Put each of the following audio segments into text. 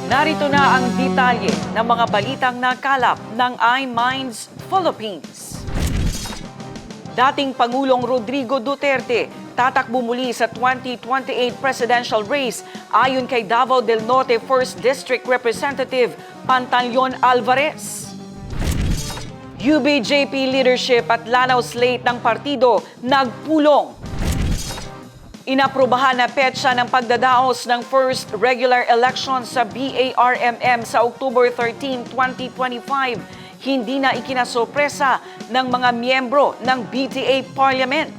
Narito na ang detalye ng mga balitang nakalap ng iMinds Philippines. Dating Pangulong Rodrigo Duterte tatakbo muli sa 2028 presidential race ayon kay Davao del Norte 1st District Representative Pantaleon Alvarez. UBJP leadership at Lanao slate ng partido nagpulong. Inaprubahan na petsa ng pagdadaos ng first regular election sa BARMM sa October 13, 2025. Hindi na ikinasorpresa ng mga miyembro ng BTA Parliament.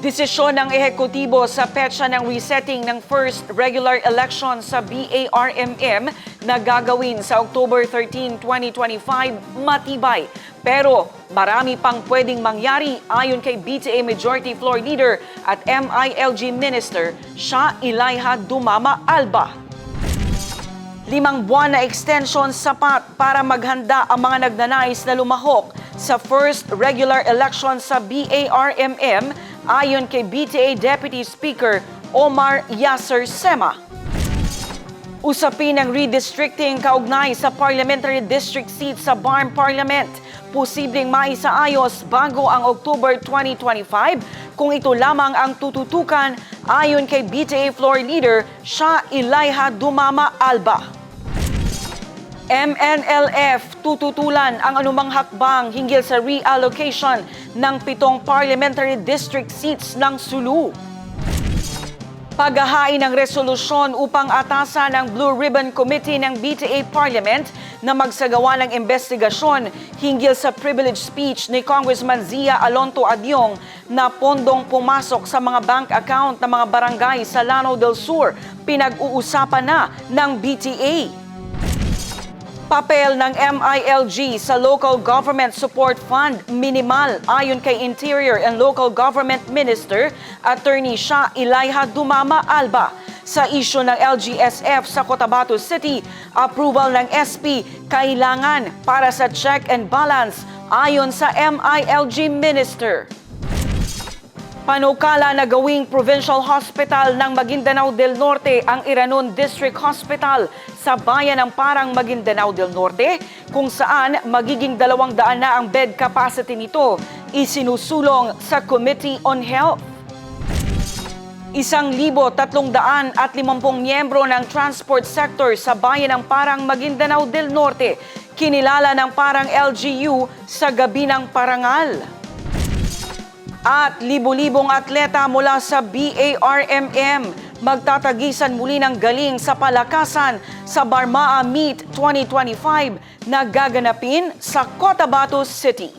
Desisyon ng ehekutibo sa petsa ng resetting ng first regular election sa BARMM na gagawin sa October 13, 2025 matibay. Pero marami pang pwedeng mangyari ayon kay BTA Majority Floor Leader at MILG Minister Sha Ilayha Dumama Alba. 5 buwan na extension sapat para maghanda ang mga nagnanais na lumahok sa first regular election sa BARMM ayon kay BTA Deputy Speaker Omar Yasser Sema. Usapin ng redistricting kaugnay sa parliamentary district seat sa BARM Parliament. Posibleng maisaayos bago ang October 2025 kung ito lamang ang tututukan ayon kay BTA Floor Leader Sha Ilayha Dumama Alba. MNLF tututulan ang anumang hakbang hinggil sa reallocation ng 7 parliamentary district seats ng Sulu. Paghahain ng resolusyon upang atasan ng Blue Ribbon Committee ng BTA Parliament na magsagawa ng investigasyon hinggil sa privilege speech ni Congressman Zia Alonto Adyong na pondong pumasok sa mga bank account ng mga barangay sa Lanao del Sur, pinag-uusapan na ng BTA. Papel ng MILG sa Local Government Support Fund minimal ayon kay Interior and Local Government Minister Attorney Sha Ilayha Dumama Alba. Sa isyu ng LGSF sa Cotabato City, approval ng SP kailangan para sa check and balance ayon sa MILG Minister. Panukala na gawing Provincial Hospital ng Maguindanao del Norte ang Iranon District Hospital sa bayan ng Parang Maguindanao del Norte, kung saan magiging 200 na ang bed capacity nito, isinusulong sa Committee on Health. 1,350 miyembro ng transport sector sa bayan ng Parang Maguindanao del Norte, kinilala ng Parang LGU sa Gabi ng Parangal. At libo-libong atleta mula sa BARMM magtatagisan muli ng galing sa palakasan sa Barmaa Meet 2025 na gaganapin sa Cotabato City.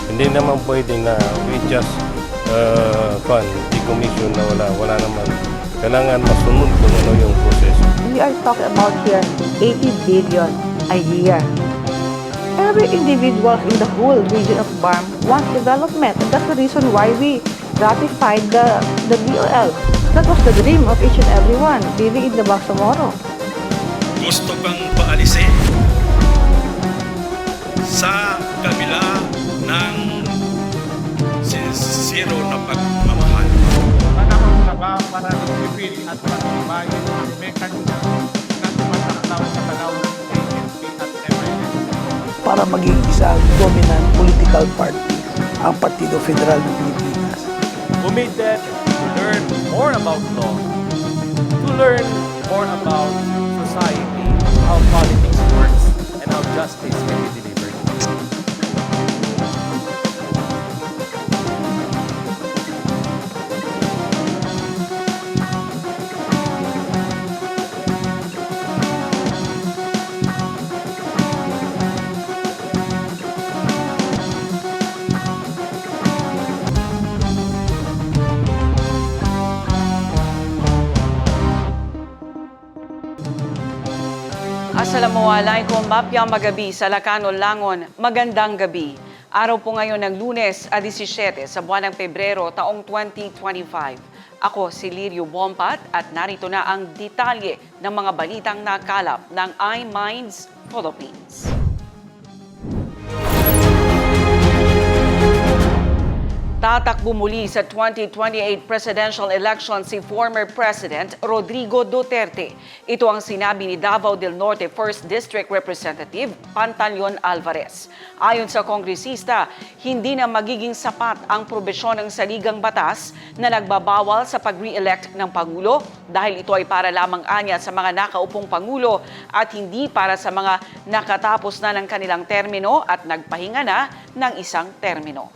Hindi naman pwede na we just decommission na wala naman. Kailangan masunod kung ano yung proseso. We are talking about here 80 billion a year. Every individual in the whole region of BARM wants development, and that's the reason why we ratified the BOL. That was the dream of each and everyone living in the Bangsamoro. Gusto kang paalisin sa kabila ng zero na pagmamahal. Panahon na ba para mag-repeal at mag-ibayin ang mechanism na tumatakaw sa panahon ng ANP at MILF? Para maging isang dominant political party ang Partido Federal ng Pilipinas. Committed to learn more about law, to learn more about society, how politics works, and how justice can be delivered. Assalamualaikum, mapyang magabi sa Lacano, Langon. Magandang gabi. Araw po ngayon ng Lunes, 17 sa buwan ng Pebrero, taong 2025. Ako si Lirio Bompat at narito na ang detalye ng mga balitang nakalap ng iMinds Philippines. Tatakbo muli sa 2028 presidential election si former President Rodrigo Duterte. Ito ang sinabi ni Davao del Norte 1st District Representative Pantaleon Alvarez. Ayon sa kongresista, hindi na magiging sapat ang probisyon ng saligang batas na nagbabawal sa pag-re-elect ng Pangulo dahil ito ay para lamang anya sa mga nakaupong Pangulo at hindi para sa mga nakatapos na ng kanilang termino at nagpahinga na ng isang termino.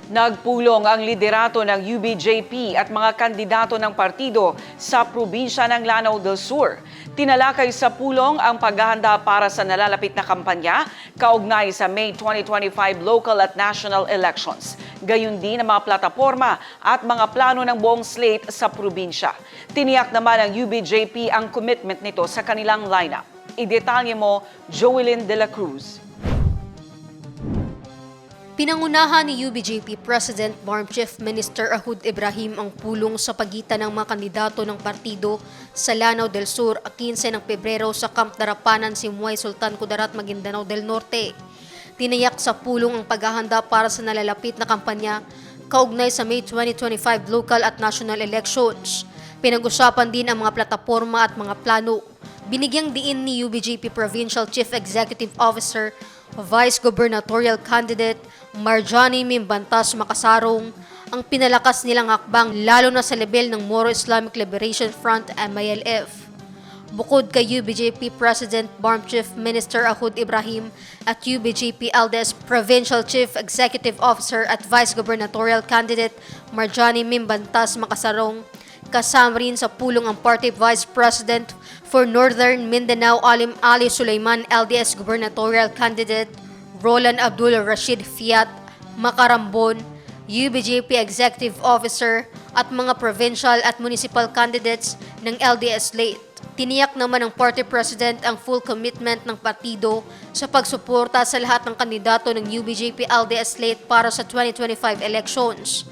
Nagpulong ang liderato ng UBJP at mga kandidato ng partido sa probinsya ng Lanao del Sur. Tinalakay sa pulong ang paghahanda para sa nalalapit na kampanya kaugnay sa May 2025 local at national elections. Gayun din ang mga plataporma at mga plano ng buong slate sa probinsya. Tiniyak naman ng UBJP ang commitment nito sa kanilang lineup. Idetalye mo, Joelyn De La Cruz. Pinangunahan ni UBJP President BARM Chief Minister Ahud Ibrahim ang pulong sa pagitan ng mga kandidato ng partido sa Lanao del Sur 15 ng Pebrero sa Camp Darapanan, Simuay, Sultan Kudarat, Maguindanao del Norte. Tinayak sa pulong ang paghahanda para sa nalalapit na kampanya kaugnay sa May 2025 local at national elections. Pinag-usapan din ang mga plataporma at mga plano. Binigyang diin ni UBJP Provincial Chief Executive Officer Vice Gubernatorial Candidate Marjani Mimbantas Makasarong ang pinalakas nilang hakbang lalo na sa level ng Moro Islamic Liberation Front MILF. Bukod kay UBJP President BARM Chief Minister Ahud Ibrahim at UBJP LDS Provincial Chief Executive Officer at Vice Gubernatorial Candidate Marjani Mimbantas Makasarong, kasama rin sa pulong ang Party Vice President for Northern Mindanao Alim Ali Sulaiman LDS Gubernatorial Candidate Roland Abdul Rashid Fiat Makarambon, UBJP Executive Officer at mga provincial at municipal candidates ng LDS slate. Tiniyak naman ng Party President ang full commitment ng partido sa pagsuporta sa lahat ng kandidato ng UBJP LDS slate para sa 2025 elections.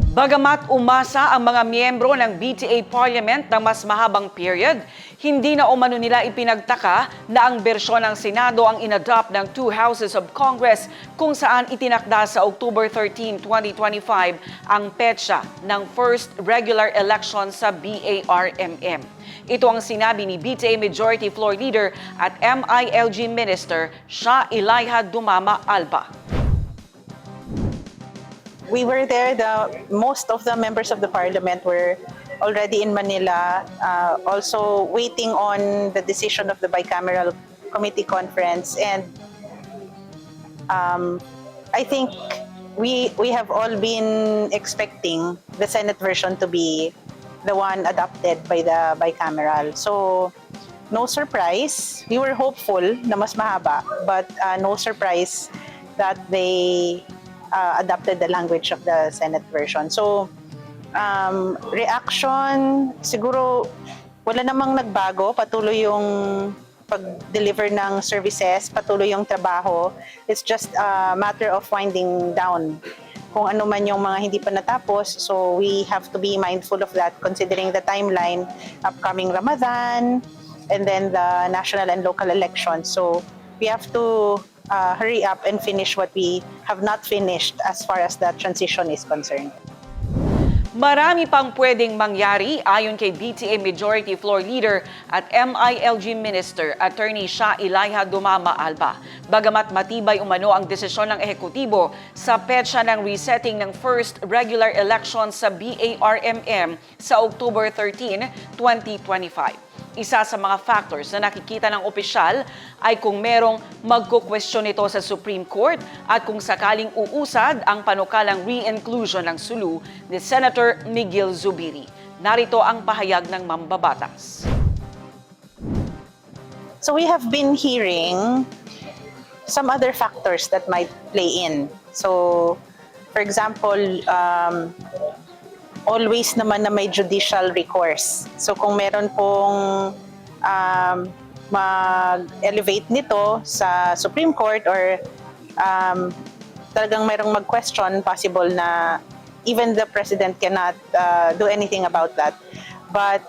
Bagamat umasa ang mga miyembro ng BTA Parliament ng mas mahabang period, hindi na umano nila ipinagtaka na ang bersyon ng Senado ang inadopt ng two houses of Congress kung saan itinakda sa October 13, 2025 ang petsa ng first regular election sa BARMM. Ito ang sinabi ni BTA Majority Floor Leader at MILG Minister Shah Elijah Dumama Alba. We were there, most of the members of the parliament were already in Manila, also waiting on the decision of the bicameral committee conference. And I think we have all been expecting the Senate version to be the one adopted by the bicameral. So no surprise, we were hopeful na mas mahaba, but no surprise that they adopted the language of the Senate version. So, reaction, siguro wala namang nagbago. Patuloy yung pag-deliver ng services, patuloy yung trabaho. It's just a matter of winding down kung ano man yung mga hindi pa natapos. So, we have to be mindful of that considering the timeline, upcoming Ramadan, and then the national and local elections. So, we have to hurry up and finish what we have not finished as far as the transition is concerned. Marami pang pwedeng mangyari ayon kay BTA Majority Floor Leader at MILG Minister Attorney Shah Elijah Dumama Alba. Bagamat matibay umano ang desisyon ng ehekutibo sa petsa ng resetting ng first regular election sa BARMM sa October 13, 2025. Isa sa mga factors na nakikita ng opisyal ay kung merong magkukwestiyon nito sa Supreme Court at kung sakaling uusad ang panukalang re-inclusion ng Sulu ni Senator Miguel Zubiri. Narito ang pahayag ng mambabatas. So we have been hearing some other factors that might play in. So, for example, always naman na may judicial recourse. So kung meron pong mag-elevate nito sa Supreme Court or talagang mayroong mag-question, possible na even the President cannot do anything about that. But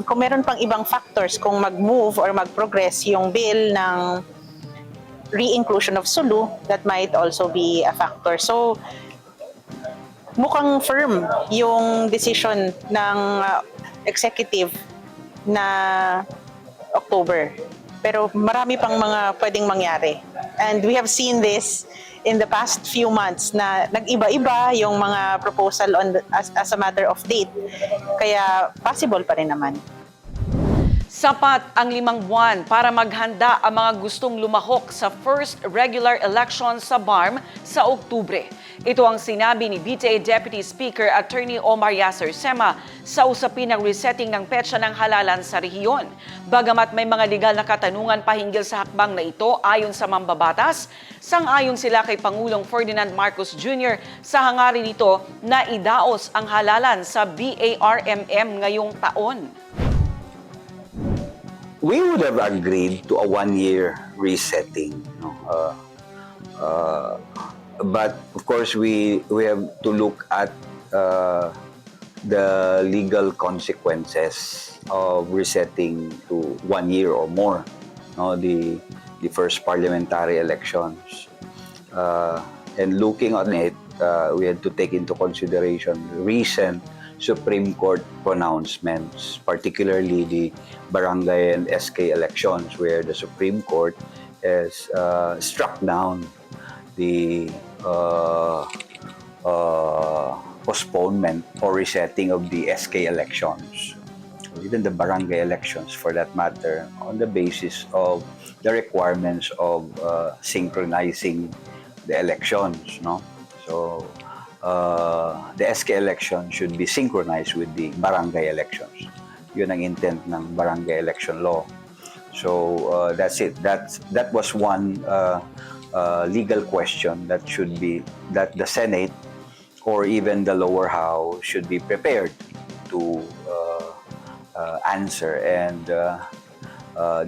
kung meron pang ibang factors, kung mag-move or mag-progress yung bill ng re-inclusion of Sulu, that might also be a factor. So mukhang firm yung decision ng executive na October. Pero marami pang mga pwedeng mangyari. And we have seen this in the past few months na nag-iba-iba yung mga proposal as a matter of date. Kaya possible pa rin naman. Sapat ang 5 buwan para maghanda ang mga gustong lumahok sa first regular election sa BARM sa Oktubre. Ito ang sinabi ni BTA Deputy Speaker Attorney Omar Yasser Sema sa usapin ng resetting ng petsa ng halalan sa rehiyon. Bagamat may mga legal na katanungan pahinggil sa hakbang na ito ayon sa mambabatas, sang-ayon sila kay Pangulong Ferdinand Marcos Jr. sa hangarin nito na idaos ang halalan sa BARMM ngayong taon. We would have agreed to a 1-year resetting. But of course, we have to look at the legal consequences of resetting to 1 year or more. The first parliamentary elections. And looking on it, we had to take into consideration recent Supreme Court pronouncements, particularly the barangay and SK elections, where the Supreme Court has struck down the postponement or resetting of the SK elections, even the barangay elections for that matter, on the basis of the requirements of synchronizing the elections. So the SK election should be synchronized with the barangay elections. Yun ang intent ng barangay election law. So that's it. That was one legal question that the Senate or even the lower house should be prepared to answer. And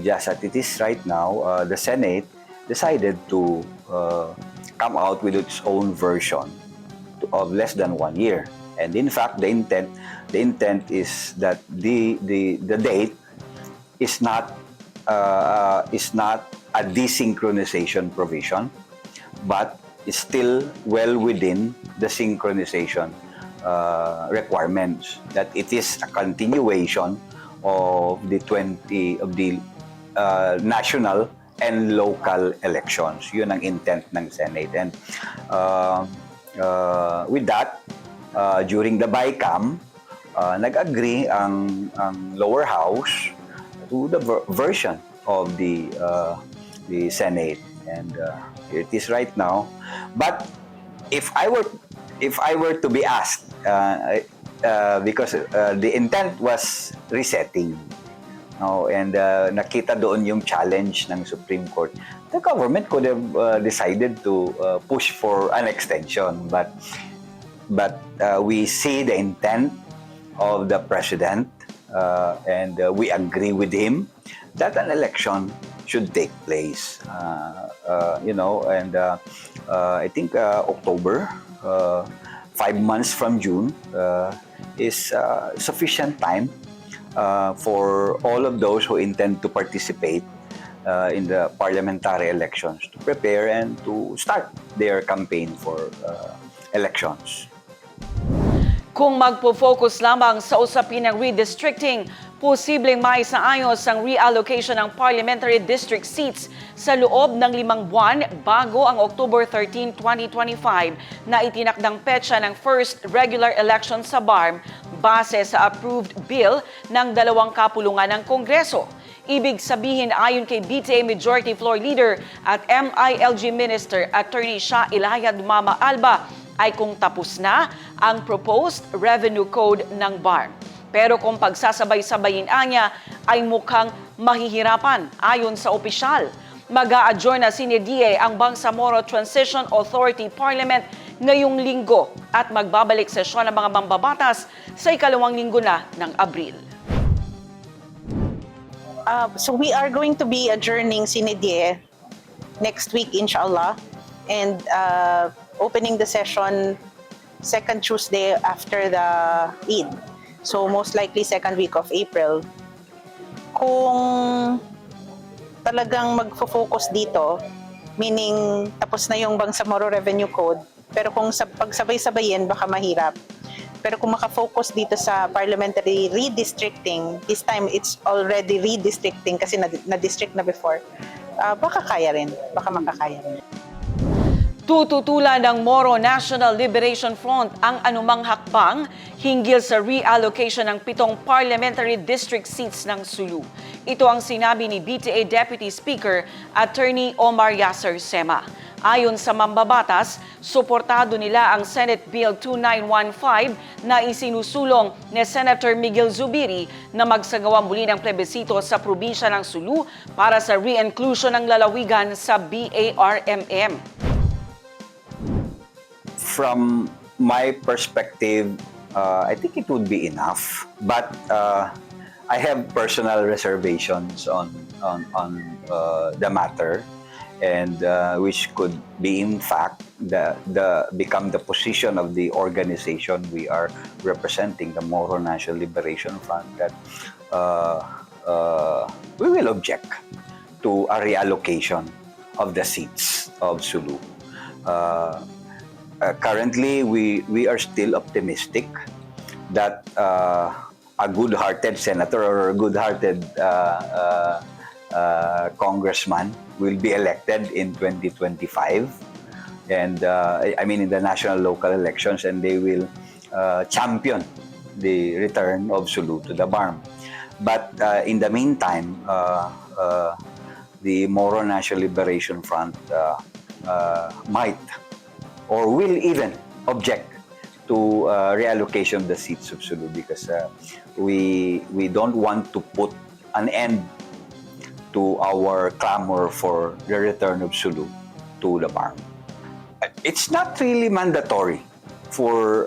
just as it is right now, the Senate decided to come out with its own version of less than 1 year. And in fact, the intent is that the date is not a desynchronization provision, but is still well within the synchronization requirements. That it is a continuation of the national and local elections. Yun ang intent ng Senate. And with that, during the BICAM, nag-agree ang lower house to the version of the Senate, and here it is right now. But if I were to be asked, because the intent was resetting, and nakita doon yung challenge ng Supreme Court, the government could have decided to push for an extension, but we see the intent of the president, and we agree with him that an election should take place. And I think October, 5 months from June, is sufficient time for all of those who intend to participate in the parliamentary elections to prepare and to start their campaign for elections. Kung magpo-focus lamang sa usapin ng redistricting, posibleng maisaayos ang reallocation ng parliamentary district seats sa loob ng 5 buwan bago ang October 13, 2025 na itinakdang petsa ng first regular election sa BARM base sa approved bill ng 2 kapulungan ng Kongreso. Ibig sabihin, ayon kay BTA Majority Floor Leader at MILG Minister Attorney Shah Ilaya Dumama Alba, ay kung tapos na ang proposed revenue code ng BARM. Pero kung pagsasabay-sabayin niya ay mukhang mahihirapan ayon sa opisyal. Mag-a-adjourn na sinidie ang Bangsamoro Transition Authority Parliament ngayong linggo at magbabalik sesyon ng mga mambabatas sa 2nd linggo na ng Abril. So we are going to be adjourning sinidie next week, inshallah, and opening the session 2nd Tuesday after the Eid. So most likely 2nd week of April. Kung talagang magfo-focus dito, meaning tapos na yung Bangsamoro Revenue Code, Pero kung pagsabay-sabayin, baka mahirap. Pero kung makafocus dito sa parliamentary redistricting, this time it's already redistricting kasi na-district na before, baka kaya rin. Baka makakaya rin. Tututulan ng Moro National Liberation Front ang anumang hakbang hinggil sa reallocation ng 7 parliamentary district seats ng Sulu. Ito ang sinabi ni BTA Deputy Speaker Attorney Omar Yasser Sema. Ayon sa mambabatas, suportado nila ang Senate Bill 2915 na isinusulong ni Senator Miguel Zubiri na magsagawa muli ng plebisito sa probinsya ng Sulu para sa re-inclusion ng lalawigan sa BARMM. From my perspective, I think it would be enough. But I have personal reservations on the matter, and which could be in fact become the position of the organization we are representing, the Moro National Liberation Front, that we will object to a reallocation of the seats of Sulu. Currently, we are still optimistic that a good-hearted senator or a good-hearted congressman will be elected in 2025, and I mean in the national local elections, and they will champion the return of Sulu to the BARM. But in the meantime, the Moro National Liberation Front might or will even object to reallocation of the seats of Sulu, because we don't want to put an end to our clamor for the return of Sulu to the BARM. It's not really mandatory for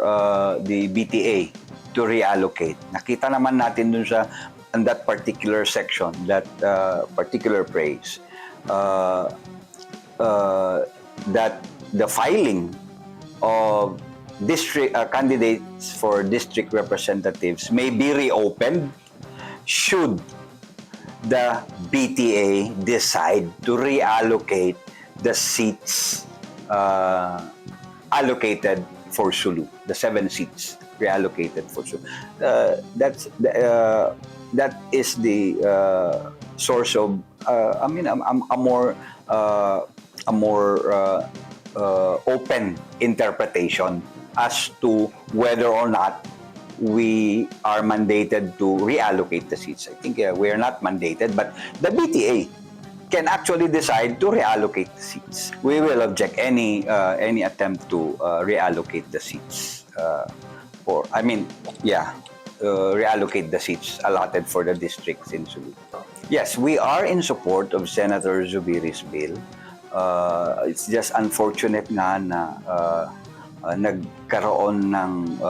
the BTA to reallocate. Nakita naman natin dun sa in that particular section, that particular phrase, that the filing of district candidates for district representatives may be reopened should the BTA decide to reallocate the seats allocated for Sulu, the 7 seats reallocated for Sulu. That is the source of a more open interpretation as to whether or not we are mandated to reallocate the seats. I think we are not mandated, but the BTA can actually decide to reallocate the seats. We will object any attempt to reallocate the seats reallocate the seats allotted for the districts in Sulu. Yes, we are in support of Senator Zubiri's bill. It's just unfortunate nga na nagkaroon ng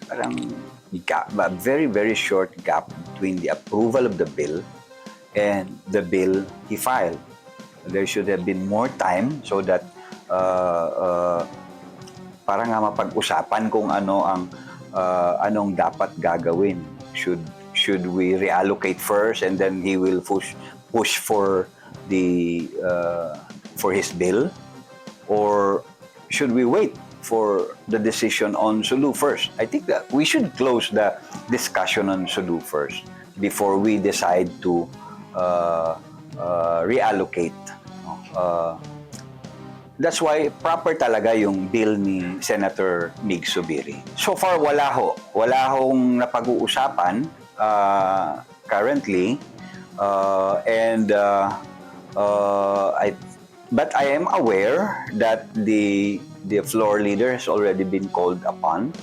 parang very, very short gap between the approval of the bill and the bill he filed. There should have been more time so that para nga mapag-usapan kung ano ang anong dapat gagawin. Should we reallocate first and then he will push for for his bill, or should we wait for the decision on Sulu first? I think that we should close the discussion on Sulu first before we decide to reallocate. That's why proper talaga yung bill ni Senator Mig Zubiri. So far, wala hong napag-uusapan currently, but I am aware that the floor leader has already been called upon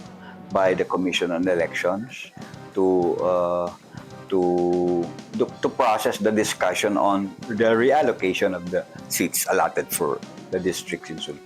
by the Commission on Elections to process the discussion on the reallocation of the seats allotted for the districts in Sulu.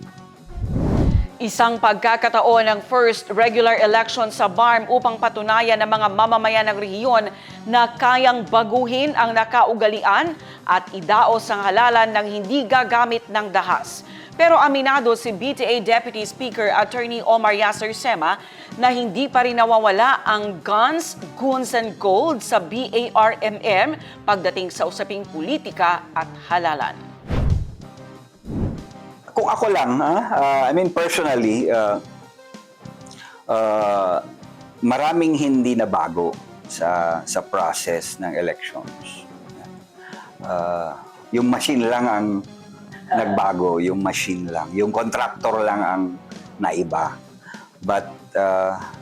Isang pagkakataon ng first regular election sa BARM upang patunayan ng mga mamamayan ng rehiyon na kayang baguhin ang nakaugalian at idaos ang halalan ng hindi gagamit ng dahas. Pero aminado si BTA Deputy Speaker Attorney Omar Yasser Sema na hindi pa rin nawawala ang guns, goons and gold sa BARMM pagdating sa usaping politika at halalan. Kung ako lang, I mean personally, maraming hindi na bago sa process ng elections. Yung machine lang ang nagbago, yung machine lang. Yung contractor lang ang naiba. But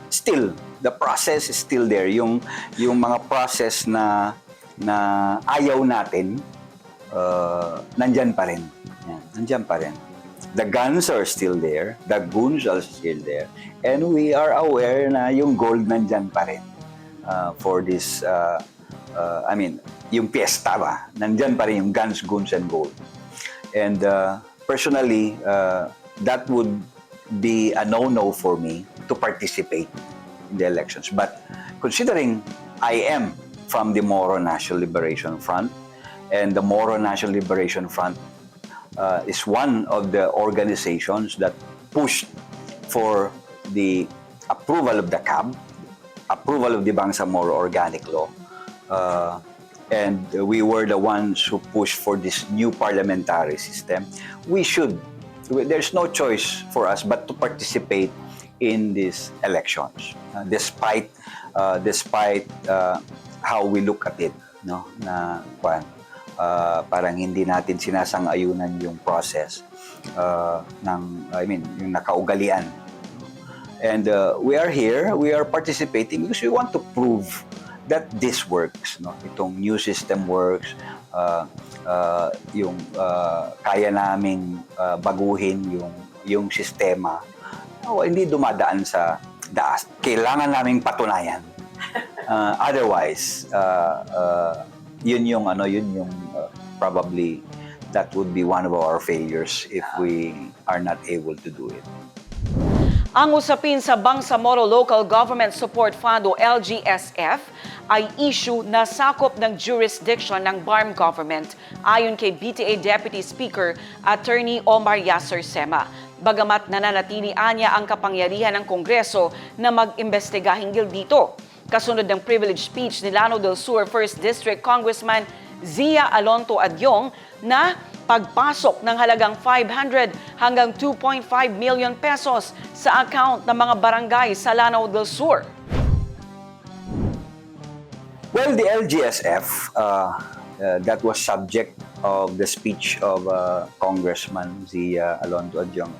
still, the process is still there. Yung mga process na ayaw natin, nandyan pa rin. Yan, nandyan pa rin. The guns are still there. The goons are still there. And we are aware na yung gold nandyan pa rin for this, I mean, yung fiesta ba? Nandyan pa rin yung guns, goons, and gold. And personally, that would be a no-no for me to participate in the elections. But considering I am from the Moro National Liberation Front, and the Moro National Liberation Front is one of the organizations that pushed for the approval of the CAB, approval of the Bangsamoro Organic Law, and we were the ones who pushed for this new parliamentary system. There's no choice for us but to participate in these elections, despite how we look at it, no? Na parang hindi natin sinasang-ayunan yung process yung nakaugalian. And we are here, we are participating because we want to prove that this works, no? Itong new system works, kaya naming baguhin yung sistema. Hindi dumadaan sa daas. Kailangan naming patunayan. Otherwise, yun yung probably that would be one of our failures if we are not able to do it. Ang usapin sa Bangsamoro Local Government Support Fund o LGSF ay issue na sakop ng jurisdiction ng BARM government ayon kay BTA Deputy Speaker Attorney Omar Yasser Sema. Bagamat nananatili anya ang kapangyarihan ng Kongreso na mag-imbestiga hinggil dito. Kasunod ng privilege speech ni Lanao del Sur 1st District Congressman Zia Alonto Adyong na pagpasok ng halagang 500 hanggang 2.5 million pesos sa account ng mga barangay sa Lanao del Sur. Well, the LGSF, that was subject of the speech of Congressman Zia Alonto Adyong.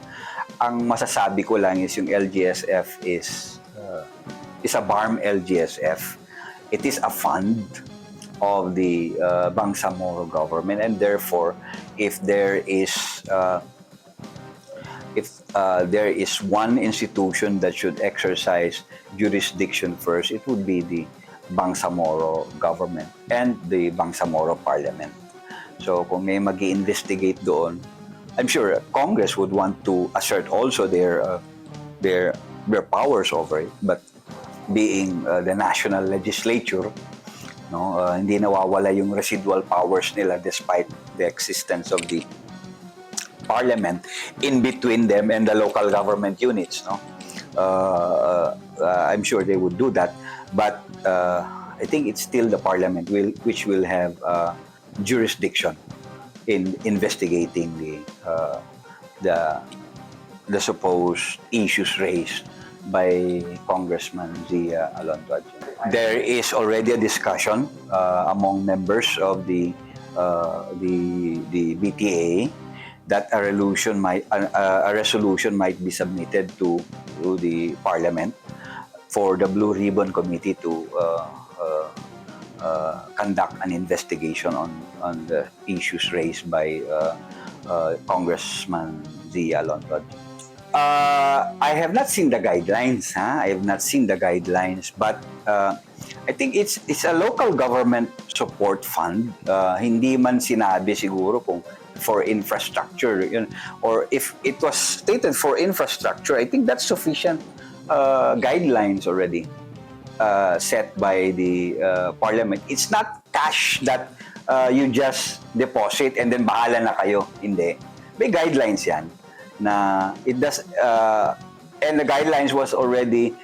Ang masasabi ko lang is yung LGSF is a BARM LGSF. It is a fund of the Bangsamoro government, and therefore, if there is one institution that should exercise jurisdiction first, it would be the Bangsamoro government and the Bangsamoro Parliament. So kung may mag-i-investigate doon, I'm sure Congress would want to assert also their powers over it. But being the national legislature, no, hindi nawawala yung residual powers nila despite the existence of the Parliament in between them and the local government units. No, I'm sure they would do that. But I think it's still the Parliament which will have jurisdiction in investigating the supposed issues raised by Congressman Zia Alonto Adyong. There is already a discussion among members of the BTA that a resolution might be submitted to the Parliament for the Blue Ribbon Committee to conduct an investigation on the issues raised by Congressman Zia Alonto. I have not seen the guidelines. I have not seen the guidelines, but I think it's a local government support fund. Hindi man sinabi siguro kung for infrastructure, or if it was stated for infrastructure, I think that's sufficient guidelines already set by the Parliament. It's not cash that you just deposit and then bahala na kayo. Hindi. May guidelines yan na it does, and the guidelines was already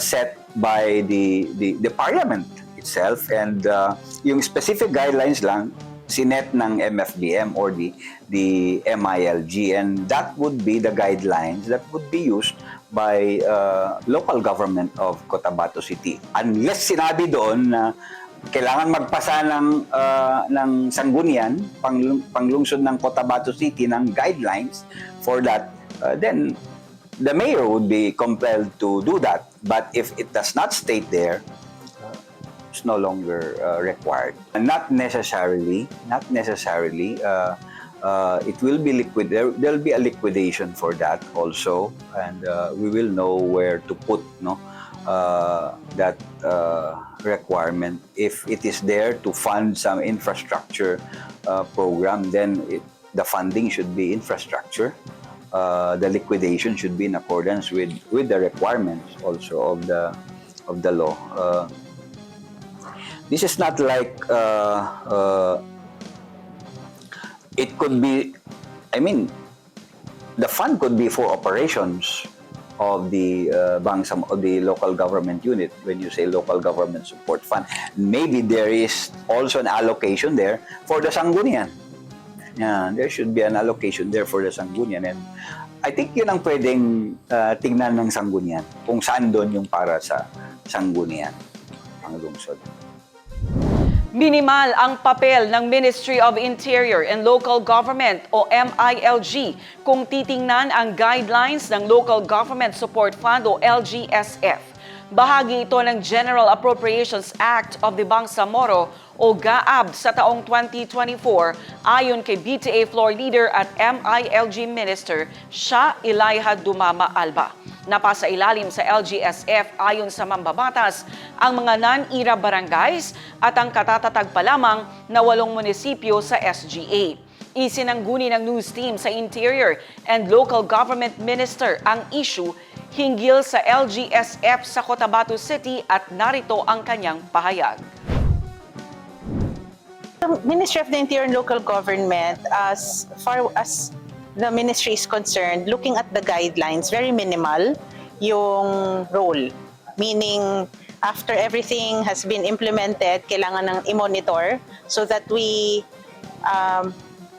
set by the Parliament itself, and yung specific guidelines lang sinet ng MFBM or the MILG, and that would be the guidelines that would be used by local government of Cotabato City. Unless sinabi doon na kailangan magpasa ng sanggunian, panglungsod ng Cotabato City ng guidelines for that, then the mayor would be compelled to do that. But if it does not state there, it's no longer required. Not necessarily. It will be liquid. There'll be a liquidation for that also, and we will know where to put that requirement. If it is there to fund some infrastructure program, then the funding should be infrastructure. The liquidation should be in accordance with the requirements also of the law. This is not like it could be. I mean, the fund could be for operations of the of the local government unit. When you say local government support fund, maybe there is also an allocation there for the sanggunian. Yeah, there should be an allocation there for the sanggunian, and I think yun ang pwedeng tingnan ng sanggunian, kung saan doon yung para sa sanggunian, ang lungsod. Minimal ang papel ng Ministry of Interior and Local Government o MILG kung titingnan ang guidelines ng Local Government Support Fund o LGSF. Bahagi ito ng General Appropriations Act of the Bangsamoro o GAAB sa taong 2024 ayon kay BTA Floor Leader at MILG Minister Shah Ilayha Dumama Alba. Napasa ilalim sa LGSF ayon sa mambabatas ang mga non-IRA barangays at ang katatatag pa lamang na 8 munisipyo sa SGA. Isinangguni ng news team sa Interior and Local Government Minister ang issue hinggil sa LGSF sa Cotabato City at narito ang kanyang pahayag. The Ministry of the Interior and Local Government, as far as the ministry is concerned, looking at the guidelines, very minimal yung role. Meaning, after everything has been implemented, kailangan ng i-monitor so that we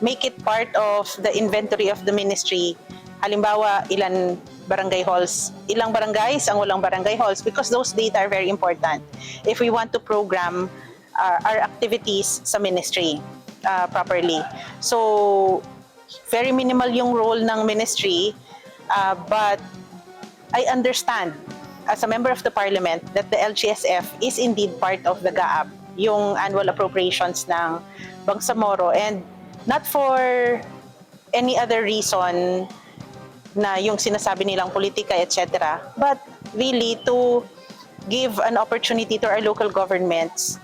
make it part of the inventory of the ministry. Halimbawa, ilang barangay halls, ilang barangays ang walang barangay halls, because those data are very important if we want to program our activities sa ministry properly. So, very minimal yung role ng ministry, but I understand as a member of the parliament that the LGSF is indeed part of the GAAB, yung annual appropriations ng Bangsamoro, and not for any other reason na yung sinasabi nilang politika, etc., but really to give an opportunity to our local governments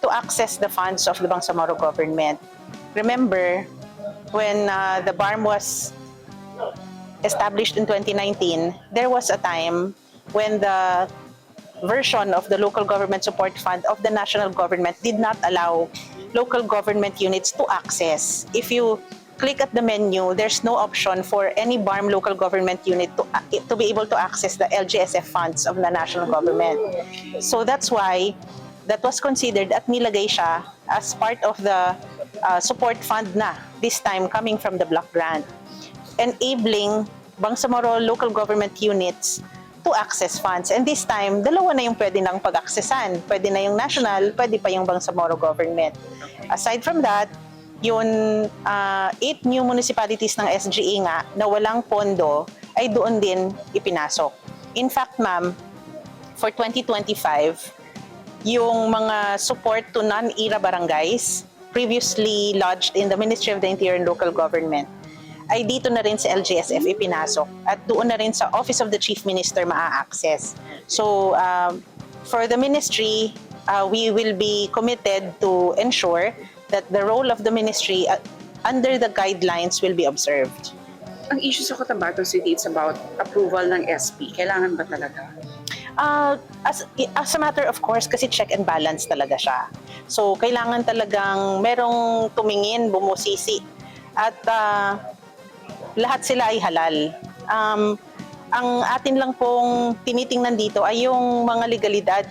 to access the funds of the Bangsamoro government. Remember, when the BARM was established in 2019, there was a time when the version of the local government support fund of the national government did not allow local government units to access. If you click at the menu, there's no option for any BARM local government unit to be able to access the LGSF funds of the national government. So that's why that was considered at nilagay siya as part of the support fund na, this time coming from the block grant, enabling Bangsamoro local government units to access funds. And this time, dalawa na yung pwede nang pag-accessan. Pwede na yung national, pwede pa yung Bangsamoro government. Aside from that, yung 8 new municipalities ng SGA nga na walang pondo ay doon din ipinasok. In fact, ma'am, for 2025, yung mga support to non-IRA barangays previously lodged in the Ministry of the Interior and Local Government ay dito na rin sa LGSF ipinasok at doon na rin sa Office of the Chief Minister maa-access. So, for the ministry, we will be committed to ensure that the role of the ministry under the guidelines will be observed. Ang issue sa Cotabato City, it's about approval ng SP. Kailangan ba talaga? As a matter of course, kasi check and balance talaga siya. So, kailangan talagang merong tumingin, bumusisi. At lahat sila ay halal. Ang atin lang pong tinitingnan dito ay yung mga legalidad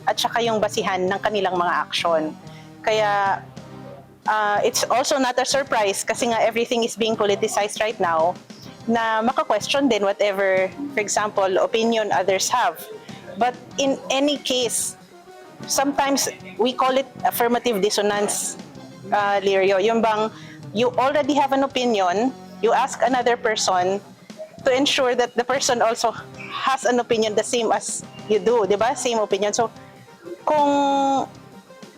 at saka yung basihan ng kanilang mga aksyon. Kaya, it's also not a surprise kasi nga everything is being politicized right now na maka-question din whatever, for example, opinion others have. But in any case, sometimes we call it affirmative dissonance, Lirio. Yung bang you already have an opinion, you ask another person to ensure that the person also has an opinion the same as you do, di ba? Same opinion. So, kung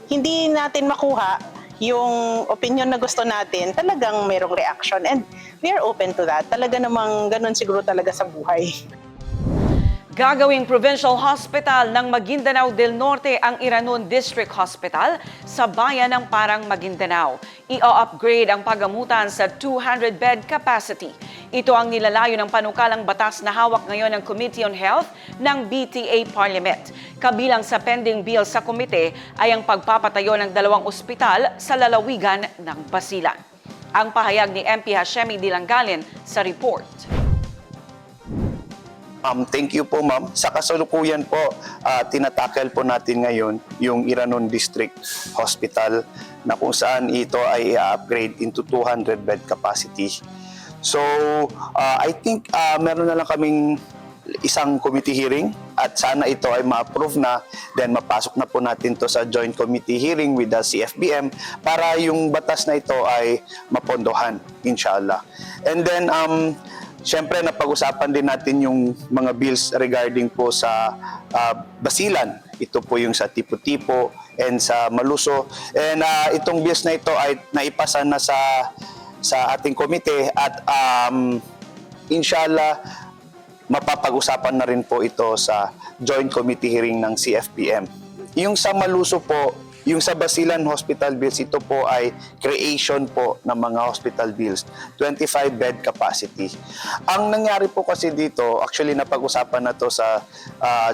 hindi natin makuha yung opinion na gusto natin, talagang mayroong reaction. And we are open to that. Talaga namang ganun siguro talaga sa buhay. Gagawing provincial hospital ng Maguindanao del Norte ang Iranon District Hospital sa bayan ng Parang, Maguindanao. I-upgrade ang pagamutan sa 200-bed capacity. Ito ang nilalayo ng panukalang batas na hawak ngayon ng Committee on Health ng BTA Parliament. Kabilang sa pending bill sa komite ay ang pagpapatayo ng 2 ospital sa lalawigan ng Basilan. Ang pahayag ni MP Hashemi Dilangalen sa report. Thank you po, ma'am. Sa kasalukuyan po, tinatakel po natin ngayon yung Iranon District Hospital na kung saan ito ay i-upgrade into 200-bed capacity. So, I think meron na lang kaming isang committee hearing at sana ito ay ma-approve na, then mapasok na po natin to sa joint committee hearing with the CFBM para yung batas na ito ay mapondohan, inshallah. And then, siyempre, napag-usapan din natin yung mga bills regarding po sa Basilan. Ito po yung sa Tipo-Tipo and sa Maluso. And itong bills na ito ay naipasa na sa ating komite at inshallah, mapapag-usapan na rin po ito sa joint committee hearing ng CFPM. Yung sa Maluso po, yung sa Basilan Hospital Bills, ito po ay creation po ng mga hospital bills, 25-bed capacity. Ang nangyari po kasi dito, actually napag-usapan na to sa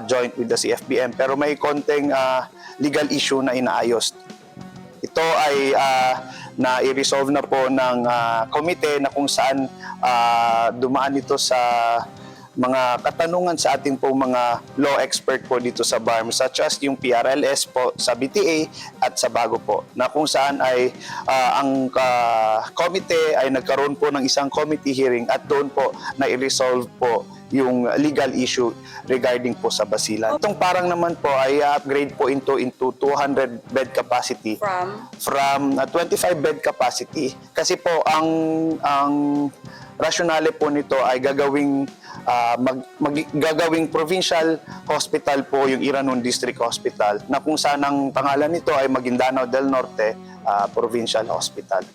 joint with the CFBM, pero may konting legal issue na inaayos. Ito ay na-resolve na po ng komite na kung saan dumaan ito sa mga katanungan sa ating po mga law expert po dito sa BARM, such as yung PRLS po sa BTA at sa Bago po, na kung saan ay ang komite ay nagkaroon po ng isang committee hearing at doon po na-resolve po yung legal issue regarding po sa Basilan. Itong Parang naman po ay upgrade po into 200-bed capacity from 25-bed capacity. Kasi po ang rationale po nito ay gagawing provincial hospital po yung Iranon District Hospital na kung saan ang pangalan nito ay Maguindanao del Norte Provincial Hospital.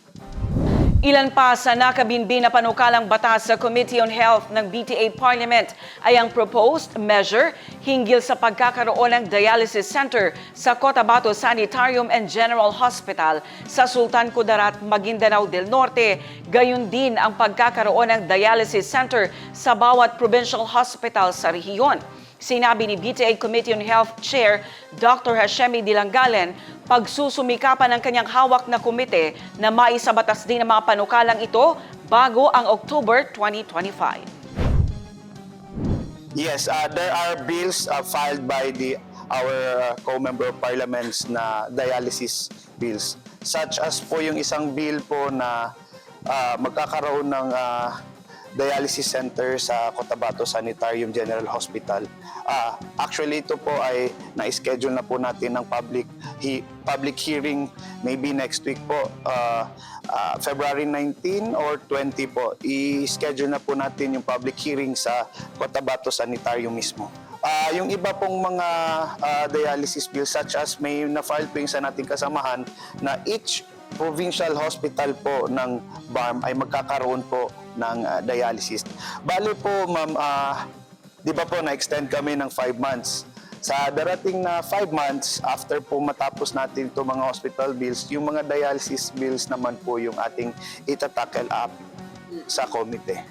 Ilan pa sa nakabinbin na panukalang batas sa Committee on Health ng BTA Parliament ay ang proposed measure hinggil sa pagkakaroon ng dialysis center sa Cotabato Sanitarium and General Hospital sa Sultan Kudarat, Maguindanao del Norte. Gayon din ang pagkakaroon ng dialysis center sa bawat provincial hospital sa rehiyon. Sinabi ni BTA Committee on Health Chair Dr. Hashemi Dilangalen, pagsusumikapan ng kanyang hawak na komite na maisabatas din ang mga panukalang ito bago ang October 2025. Yes, there are bills filed by our co-member of parliaments na dialysis bills, such as po yung isang bill po na magkakaroon ng dialysis center sa Cotabato Sanitarium General Hospital. Actually, ito po ay na-schedule na po natin ng public hearing maybe next week po. February 19 or 20 po, i-schedule na po natin yung public hearing sa Cotabato Sanitarium mismo. Yung iba pong mga dialysis bills such as may na-file po yung sa nating kasamahan na each provincial hospital po ng BARM ay magkakaroon po ng dialysis. Bale po, ma'am, di ba po na-extend kami ng 5 months. Sa darating na 5 months, after po matapos natin itong mga hospital bills, yung mga dialysis bills naman po yung ating itatackle up sa komite.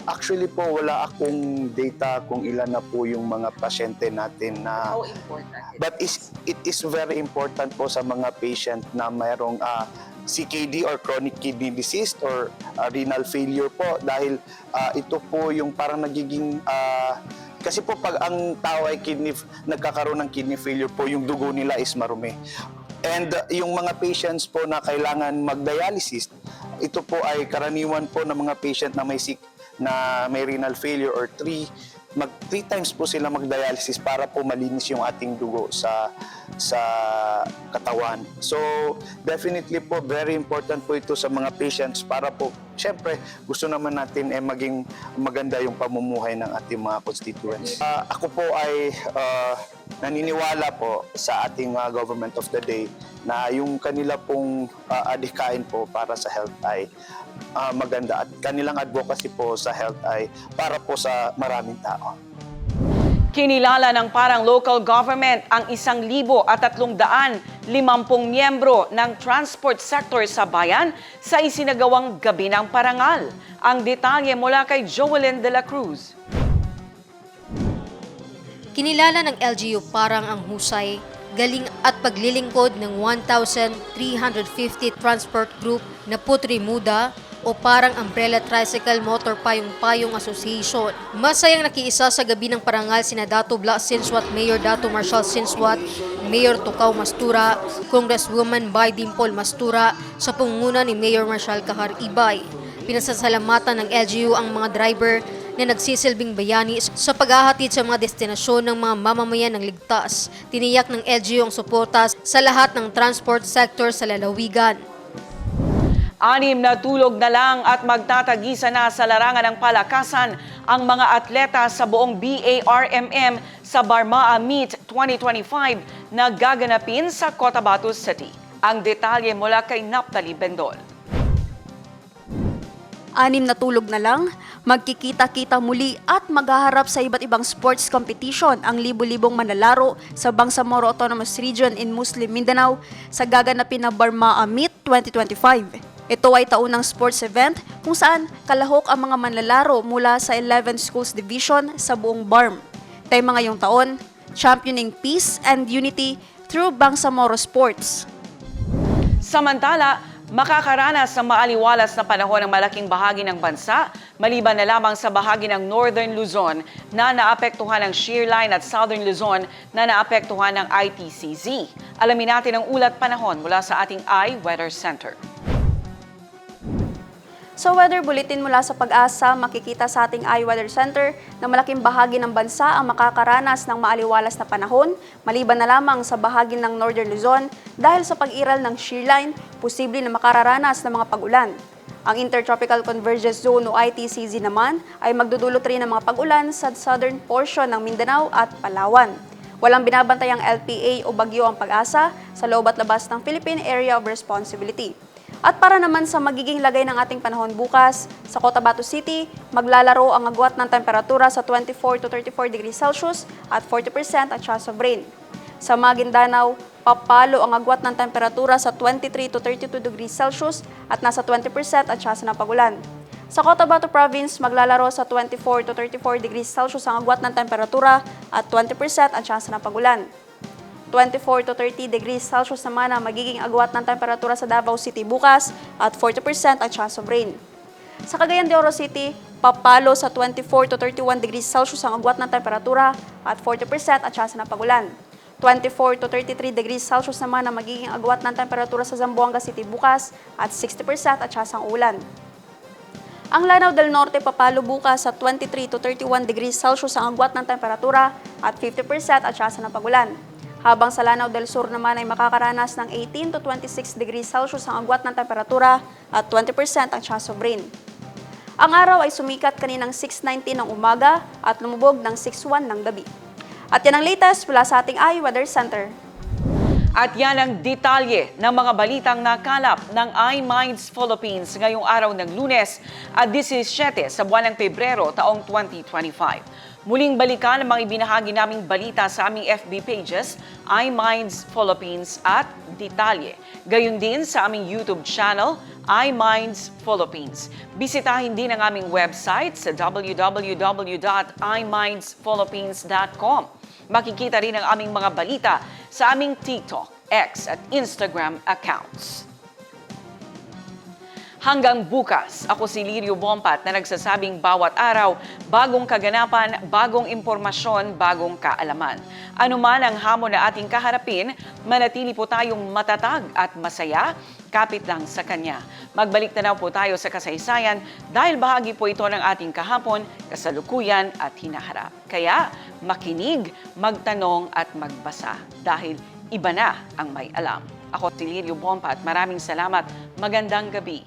Actually po, wala akong data kung ilan na po yung mga pasyente natin na... How important? But it is very important po sa mga patient na mayroong CKD or chronic kidney disease or renal failure po dahil ito po yung parang nagiging... kasi po pag ang tao ay nagkakaroon ng kidney failure po, yung dugo nila is marumi. And yung mga patients po na kailangan mag-dialysis, ito po ay karaniwan po ng mga patient na may renal failure or 3 times po sila mag-dialysis para po malinis yung ating dugo sa katawan. So, definitely po, very important po ito sa mga patients para po, syempre, gusto naman natin maging maganda yung pamumuhay ng ating mga constituents. Ako po ay naniniwala po sa ating government of the day na yung kanila pong adhikain po para sa health ay maganda at kanilang advocacy po sa health ay para po sa maraming tao. Kinilala ng parang local government ang 1,350 miyembro ng transport sector sa bayan sa isinagawang Gabi ng Parangal. Ang detalye mula kay Joelyn de la Cruz. Kinilala ng LGU parang ang husay, galing at paglilingkod ng 1,350 transport group na Putri Muda o parang Umbrella Tricycle Motor Payong-Payong Association. Masayang nakiisa sa Gabi ng Parangal sina Dato Bla Sinswat, Mayor Dato Marshal Sinswat, Mayor Tukaw Mastura, Congresswoman Bay Dimpol Mastura sa pangunguna ni Mayor Marshal Kahar Ibay. Pinasasalamatan ng LGU ang mga driver na nagsisilbing bayani sa paghahatid sa mga destinasyon ng mga mamamayan ng ligtas. Tiniyak ng LGU ang suporta sa lahat ng transport sector sa lalawigan. 6 na tulog na lang at magtatagisa na sa larangan ng palakasan ang mga atleta sa buong BARMM sa Barmaa Meet 2025 na gaganapin sa Cotabato City. Ang detalye mula kay Naptali Bendol. 6 na tulog na lang, magkikita-kita muli at maghaharap sa iba't ibang sports competition ang libu-libong manlalaro sa Bangsamoro Autonomous Region in Muslim Mindanao sa gaganapin na Barmaa Meet 2025. Ito ay taunang sports event kung saan kalahok ang mga manlalaro mula sa 11 schools division sa buong BARM. Tema ngayong taon, championing peace and unity through Bangsamoro Sports. Samantala, makakaranas ng maaliwalas na panahon ang malaking bahagi ng bansa, maliban na lamang sa bahagi ng Northern Luzon na naapektuhan ng shear line at Southern Luzon na naapektuhan ng ITCZ. Alamin natin ang ulat panahon mula sa ating iWeather Center. Sa weather bulletin mula sa Pag-asa, makikita sa ating iWeather Center na malaking bahagi ng bansa ang makakaranas ng maaliwalas na panahon, maliban na lamang sa bahagi ng Northern Luzon dahil sa pag-iral ng shear line, posible na makararanas ng mga pag-ulan. Ang Intertropical Convergence Zone o ITCZ naman ay magdudulot rin ng mga pag-ulan sa southern portion ng Mindanao at Palawan. Walang binabantayang LPA o bagyo ang Pag-asa sa loob at labas ng Philippine Area of Responsibility. At para naman sa magiging lagay ng ating panahon bukas, sa Cotabato City, maglalaro ang agwat ng temperatura sa 24 to 34 degrees Celsius at 40% at chance of rain. Sa Maguindanao, papalo ang agwat ng temperatura sa 23 to 32 degrees Celsius at nasa 20% at chance ng pagulan. Sa Cotabato Province, maglalaro sa 24 to 34 degrees Celsius ang agwat ng temperatura at 20% at chance ng pagulan. 24 to 30 degrees Celsius naman ang magiging agwat ng temperatura sa Davao City bukas at 40% ang chance of rain. Sa Cagayan de Oro City, papalo sa 24 to 31 degrees Celsius ang agwat ng temperatura at 40% ang chance ng pagulan. 24 to 33 degrees Celsius naman ang magiging agwat ng temperatura sa Zamboanga City bukas at 60% ang chance ng ulan. Ang Lanao del Norte papalo bukas sa 23 to 31 degrees Celsius ang agwat ng temperatura at 50% ang chance ng pagulan. Habang sa Lanao del Sur naman ay makakaranas ng 18 to 26 degrees Celsius ang agwat ng temperatura at 20% ang chance of rain. Ang araw ay sumikat kaninang 6:19 ng umaga at lumubog ng 6:01 ng gabi. At yan ang latest mula sa ating iWeather Center. At yan ang detalye ng mga balitang nakalap ng iMinds Philippines ngayong araw ng Lunes at 17 sa buwan ng Pebrero taong 2025. Muling balikan ang mga ibinahagi naming balita sa aming FB pages, iMinds Philippines at Detalye. Gayon din sa aming YouTube channel, iMinds Philippines. Bisitahin din ang aming website sa www.imindsphilippines.com. Makikita rin ang aming mga balita sa aming TikTok, X at Instagram accounts. Hanggang bukas, ako si Lirio Bompat na nagsasabing bawat araw, bagong kaganapan, bagong impormasyon, bagong kaalaman. Ano man ang hamon na ating kaharapin, manatili po tayong matatag at masaya, kapit lang sa Kanya. Magbalik tanaw po tayo sa kasaysayan dahil bahagi po ito ng ating kahapon, kasalukuyan at hinaharap. Kaya makinig, magtanong at magbasa dahil iba na ang may alam. Ako si Lirio Bompat. Maraming salamat. Magandang gabi.